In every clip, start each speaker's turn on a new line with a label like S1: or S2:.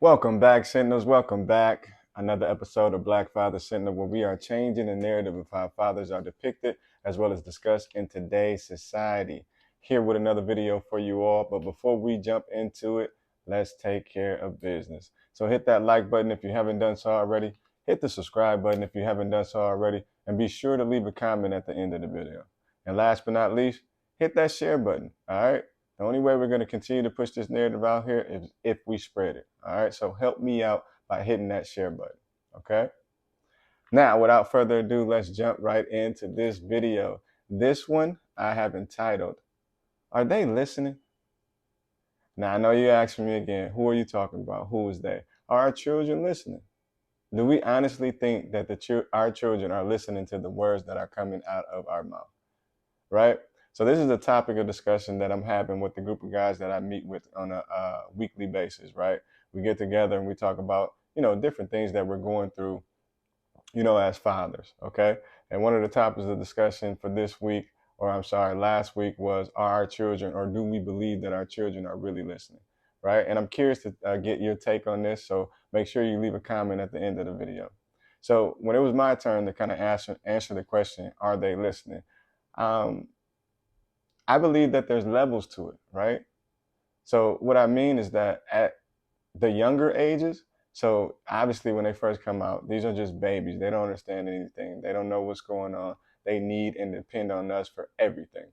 S1: Welcome back, Sentinels. Welcome back. Another episode of Black Father Sentinel, where we are changing the narrative of how fathers are depicted as well as discussed in today's society. Here with another video for you all. But before we jump into it, let's take care of business. So hit that like button if you haven't done so already. Hit the subscribe button if you haven't done so already. And be sure to leave a comment at the end of the video. And last but not least, hit that share button. All right. The only way we're going to continue to push this narrative out here is if we spread it. All right. So help me out by hitting that share button. Okay. Now, without further ado, let's jump right into this video. This one I have entitled, Are They Listening? Now, I know you're asking me again, who are you talking about? Who is they? Are our children listening? Do we honestly think that our children are listening to the words that are coming out of our mouth? Right? So this is a topic of discussion that I'm having with the group of guys that I meet with on a weekly basis, right? We get together and we talk about, different things that we're going through, as fathers, okay? And one of the topics of discussion for this week, or I'm sorry, last week was, are our children, or do we believe that our children are really listening, right? And I'm curious to get your take on this, so make sure you leave a comment at the end of the video. So when it was my turn to kind of answer the question, are they listening? I believe that there's levels to it, right? So what I mean is that at the younger ages, so obviously when they first come out, these are just babies. They don't understand anything. They don't know what's going on. They need and depend on us for everything.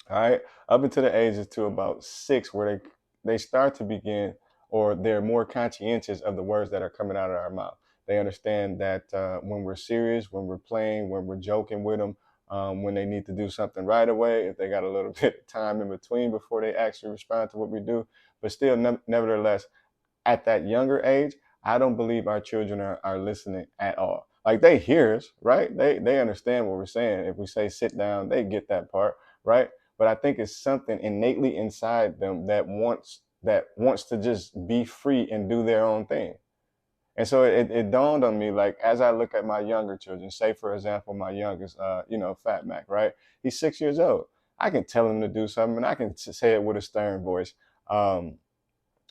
S1: All right. Up until the ages to about 6, where they start to begin, or they're more conscientious of the words that are coming out of our mouth. They understand that when we're serious, when we're playing, when we're joking with them, when they need to do something right away, if they got a little bit of time in between before they actually respond to what we do. But still, nevertheless, at that younger age, I don't believe our children are listening at all. Like, they hear us, right? They understand what we're saying. If we say sit down, they get that part, right? But I think it's something innately inside them that wants to just be free and do their own thing. And so it dawned on me, like, as I look at my younger children, say, for example, my youngest, Fat Mac, right? He's 6 years old. I can tell him to do something, and I can say it with a stern voice. And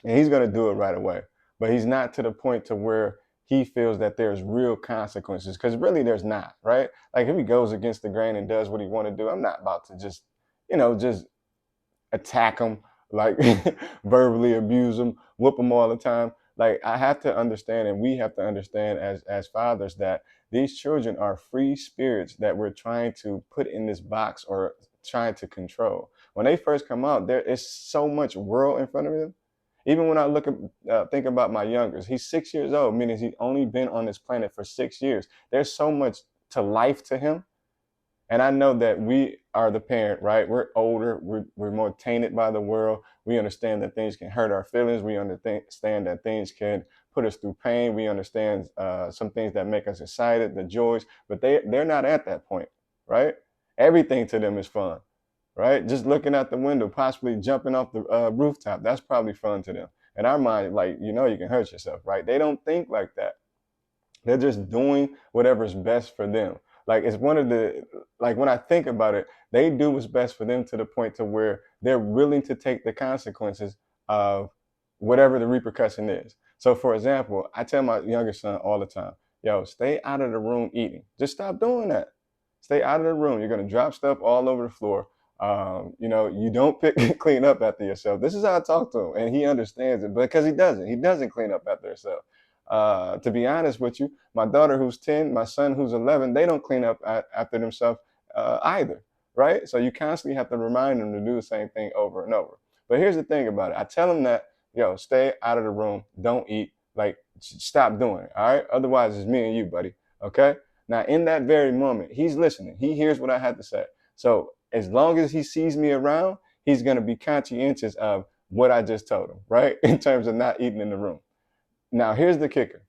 S1: he's going to do it right away. But he's not to the point to where he feels that there's real consequences, because really there's not, right? Like, if he goes against the grain and does what he want to do, I'm not about to just attack him, like verbally abuse him, whoop him all the time. Like, I have to understand, and we have to understand as fathers, that these children are free spirits that we're trying to put in this box or trying to control. When they first come out, there is so much world in front of them. Even when I think about my youngest, he's 6 years old, meaning he's only been on this planet for 6 years. There's so much to life to him. And I know that we are the parent, right? We're older. We're more tainted by the world. We understand that things can hurt our feelings. We understand that things can put us through pain. We understand some things that make us excited, the joys, but they're not at that point, right? Everything to them is fun, right? Just looking out the window, possibly jumping off the rooftop, that's probably fun to them. In our mind, like, you can hurt yourself, right? They don't think like that. They're just doing whatever's best for them. Like, it's like, when I think about it, they do what's best for them to the point to where they're willing to take the consequences of whatever the repercussion is. So, for example, I tell my younger son all the time, yo, stay out of the room eating. Just stop doing that. Stay out of the room. You're going to drop stuff all over the floor. You don't clean up after yourself. This is how I talk to him, and he understands it, because he doesn't. He doesn't clean up after himself. To be honest with you, my daughter who's 10, my son who's 11, they don't clean up after themselves either, right? So you constantly have to remind them to do the same thing over and over. But here's the thing about it. I tell them that, yo, stay out of the room, don't eat, like, stop doing it, all right? Otherwise, it's me and you, buddy, okay? Now, in that very moment, he's listening. He hears what I had to say. So as long as he sees me around, he's going to be conscientious of what I just told him, right? In terms of not eating in the room. Now, here's the kicker.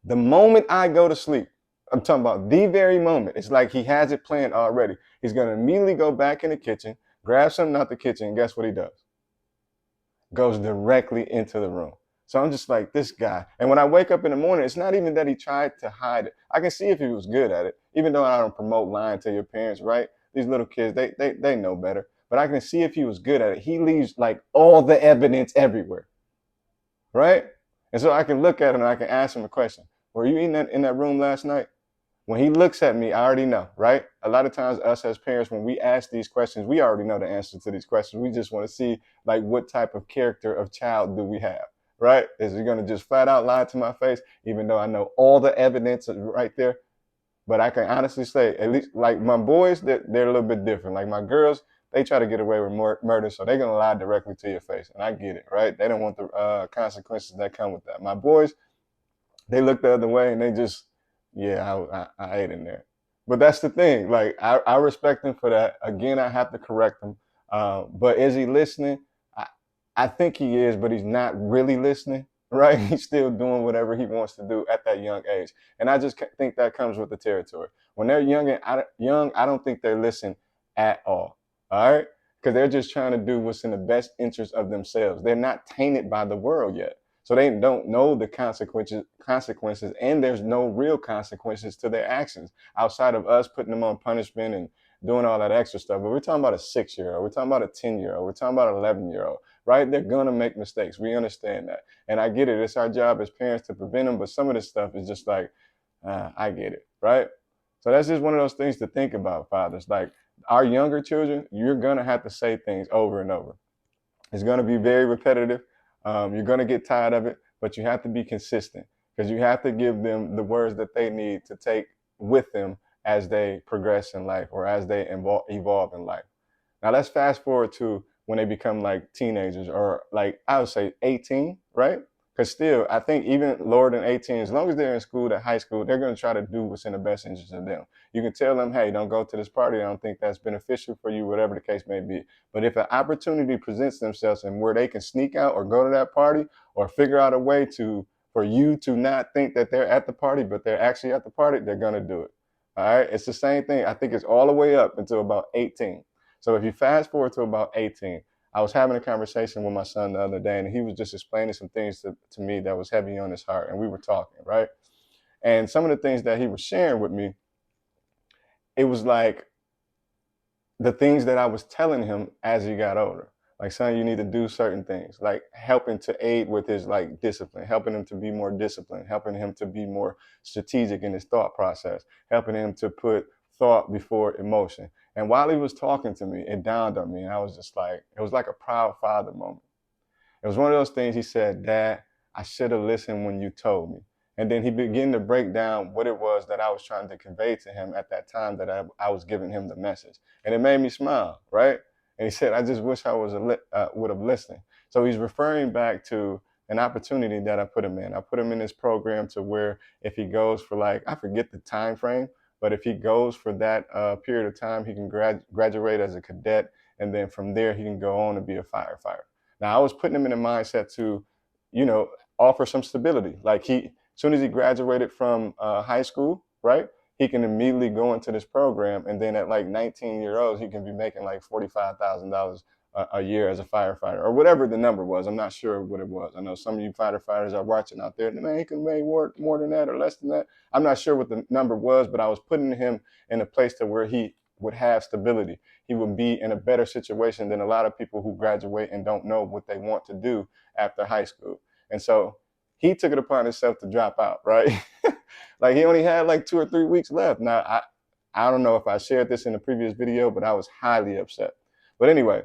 S1: The moment I go to sleep, I'm talking about the very moment, it's like he has it planned already. He's going to immediately go back in the kitchen, grab something out the kitchen, and guess what he does? Goes directly into the room. So I'm just like, this guy. And when I wake up in the morning, it's not even that he tried to hide it. I can see if he was good at it, even though I don't promote lying to your parents, right? These little kids, they know better. But I can see if he was good at it. He leaves, like, all the evidence everywhere, right? And so I can look at him and I can ask him a question. Were you in that room last night? When he looks at me, I already know, right? A lot of times, us as parents, when we ask these questions, we already know the answer to these questions. We just want to see, like, what type of character of child do we have, right? Is he going to just flat out lie to my face, even though I know all the evidence right there? But I can honestly say, at least, like, my boys, they're a little bit different. Like, my girls, they try to get away with murder, so they're going to lie directly to your face. And I get it, right? They don't want the consequences that come with that. My boys, they look the other way and they just, yeah, I ate in there. But that's the thing. Like, I respect him for that. Again, I have to correct him. But is he listening? I think he is, but he's not really listening, right? He's still doing whatever he wants to do at that young age. And I just think that comes with the territory. When they're young, I don't think they listen at all right? Because they're just trying to do what's in the best interest of themselves. They're not tainted by the world yet. So they don't know the consequences, and there's no real consequences to their actions outside of us putting them on punishment and doing all that extra stuff. But we're talking about a 6-year-old, we're talking about a 10-year-old, we're talking about an 11-year-old, right? They're gonna make mistakes. We understand that, and I get it. It's our job as parents to prevent them. But some of this stuff is just like, I get it, right? So that's just one of those things to think about, fathers. Like, our younger children, you're gonna have to say things over and over. It's going to be very repetitive. You're going to get tired of it, but you have to be consistent, because you have to give them the words that they need to take with them as they progress in life, or as they evolve in life. Now let's fast forward to when they become like teenagers, or like, I would say 18, right? Because still, I think even lower than 18, as long as they're in school, to high school, they're going to try to do what's in the best interest of them. You can tell them, hey, don't go to this party. I don't think that's beneficial for you, whatever the case may be. But if an opportunity presents themselves and where they can sneak out or go to that party, or figure out a way for you to not think that they're at the party, but they're actually at the party, they're going to do it. All right. It's the same thing. I think it's all the way up until about 18. So if you fast forward to about 18, I was having a conversation with my son the other day, and he was just explaining some things to me that was heavy on his heart. And we were talking, right? And some of the things that he was sharing with me, it was like the things that I was telling him as he got older. Like, son, you need to do certain things, like helping to aid with his like discipline, helping him to be more disciplined, helping him to be more strategic in his thought process, helping him to put thought before emotion. And while he was talking to me, it dawned on me, and I was just like, it was like a proud father moment. It was one of those things. He said, Dad, I should have listened when you told me. And then he began to break down what it was that I was trying to convey to him at that time, that I was giving him the message. And it made me smile, right? And he said, I just wish I would have listened. So he's referring back to an opportunity that I put him in. I put him in this program to where if he goes for, like, I forget the time frame, but if he goes for that period of time, he can graduate as a cadet. And then from there, he can go on to be a firefighter. Now, I was putting him in a mindset to, you know, offer some stability. Like, as soon as he graduated from high school, right, he can immediately go into this program. And then at like 19-year-olds, he can be making like $45,000 a year as a firefighter, or whatever the number was. I'm not sure what it was. I know some of you firefighters are watching out there, man, he can make more than that or less than that. I'm not sure what the number was, but I was putting him in a place to where he would have stability. He would be in a better situation than a lot of people who graduate and don't know what they want to do after high school. And so he took it upon himself to drop out, right? Like, he only had like 2 or 3 weeks left. Now, I don't know if I shared this in the previous video, but I was highly upset. But anyway,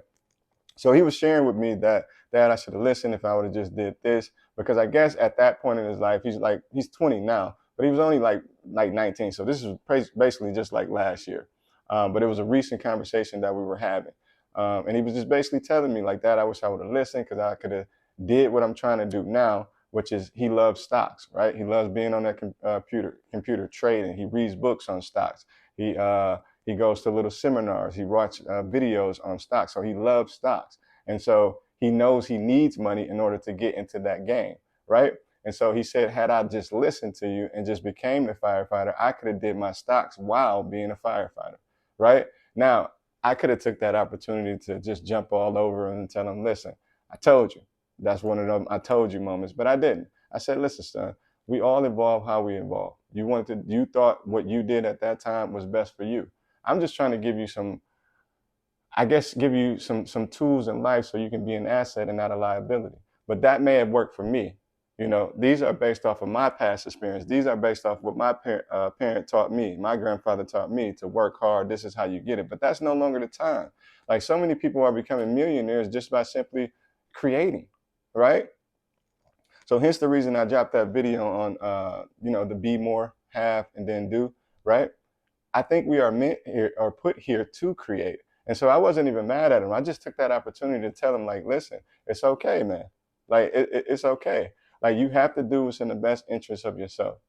S1: so he was sharing with me that I should have listened if I would have just did this, because I guess at that point in his life, he's 20 now, but he was only like 19. So this is basically just like last year. But it was a recent conversation that we were having. And he was just basically telling me like, that I wish I would have listened, because I could have did what I'm trying to do now, which is he loves stocks, right? He loves being on that computer trading. He reads books on stocks. He goes to little seminars. He watches videos on stocks. So he loves stocks. And so he knows he needs money in order to get into that game, right? And so he said, had I just listened to you and just became the firefighter, I could have did my stocks while being a firefighter, right? Now, I could have took that opportunity to just jump all over and tell him, listen, I told you. That's one of them I told you moments, but I didn't. I said, listen, son, we all evolve how we evolve. You thought what you did at that time was best for you. I'm just trying to give you some tools in life so you can be an asset and not a liability. But that may have worked for me, You know, these are based off of my past experience. These are based off what my parent taught me. My grandfather taught me to work hard. This is how you get it. But that's no longer the time. Like so many people are becoming millionaires just by simply creating, right? So hence the reason I dropped that video on, the be more, have, and then do, right? I think we are meant here or put here to create. And so I wasn't even mad at him. I just took that opportunity to tell him, like, listen, it's okay, man. Like, it's okay. Like, you have to do what's in the best interest of yourself.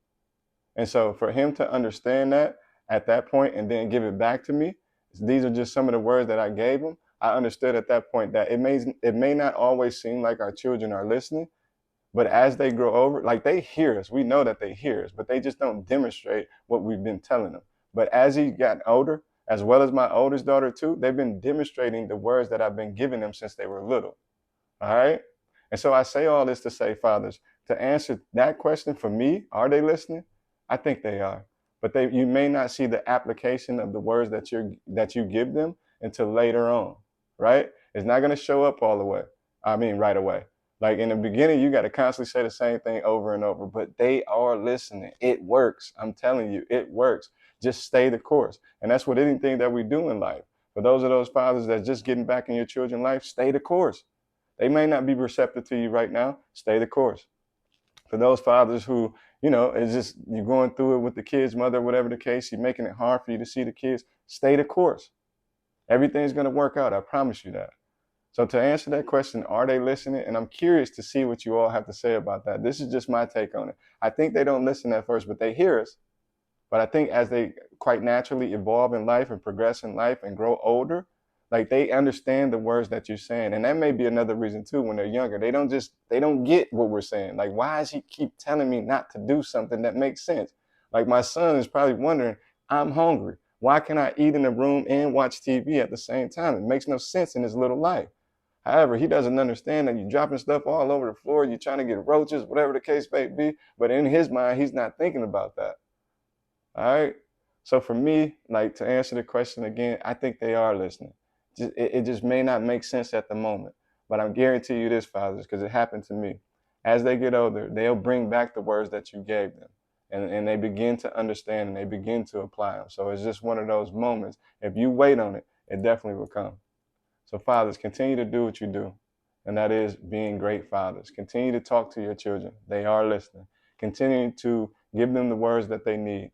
S1: And so for him to understand that at that point and then give it back to me, these are just some of the words that I gave him. I understood at that point that it may not always seem like our children are listening, but as they grow over, like they hear us, we know that they hear us, but they just don't demonstrate what we've been telling them. But as he got older, as well as my oldest daughter too, they've been demonstrating the words that I've been giving them since they were little. All right. And so I say all this to say, fathers, to answer that question for me, are they listening? I think they are. But you may not see the application of the words that you give them until later on, right? It's not going to show up all the way. I mean, right away. Like in the beginning, you got to constantly say the same thing over and over, but they are listening. It works. I'm telling you, it works. Just stay the course. And that's what anything that we do in life. For those fathers that's just getting back in your children's life, stay the course. They may not be receptive to you right now. Stay the course. For those fathers who, it's just you're going through it with the kids, mother, whatever the case, you're making it hard for you to see the kids, stay the course. Everything's going to work out. I promise you that. So to answer that question, are they listening? And I'm curious to see what you all have to say about that. This is just my take on it. I think they don't listen at first, but they hear us. But I think as they quite naturally evolve in life and progress in life and grow older, like they understand the words that you're saying. And that may be another reason too, when they're younger, they don't get what we're saying. Like, why does he keep telling me not to do something that makes sense? Like my son is probably wondering, I'm hungry. Why can I eat in a room and watch TV at the same time? It makes no sense in his little life. However, he doesn't understand that you're dropping stuff all over the floor. You're trying to get roaches, whatever the case may be. But in his mind, he's not thinking about that. All right. So for me, like to answer the question again, I think they are listening. It just may not make sense at the moment, but I'm guarantee you this, fathers, because it happened to me. As they get older, they'll bring back the words that you gave them, and they begin to understand and they begin to apply them. So it's just one of those moments. If you wait on it, it definitely will come. So fathers, continue to do what you do, and that is being great fathers. Continue to talk to your children. They are listening. Continue to give them the words that they need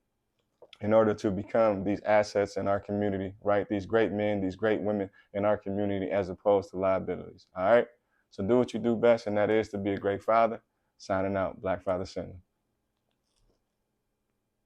S1: in order to become these assets in our community, right? These great men, these great women in our community, as opposed to liabilities. All right. So do what you do best, and that is to be a great father. Signing out, Black Father Center.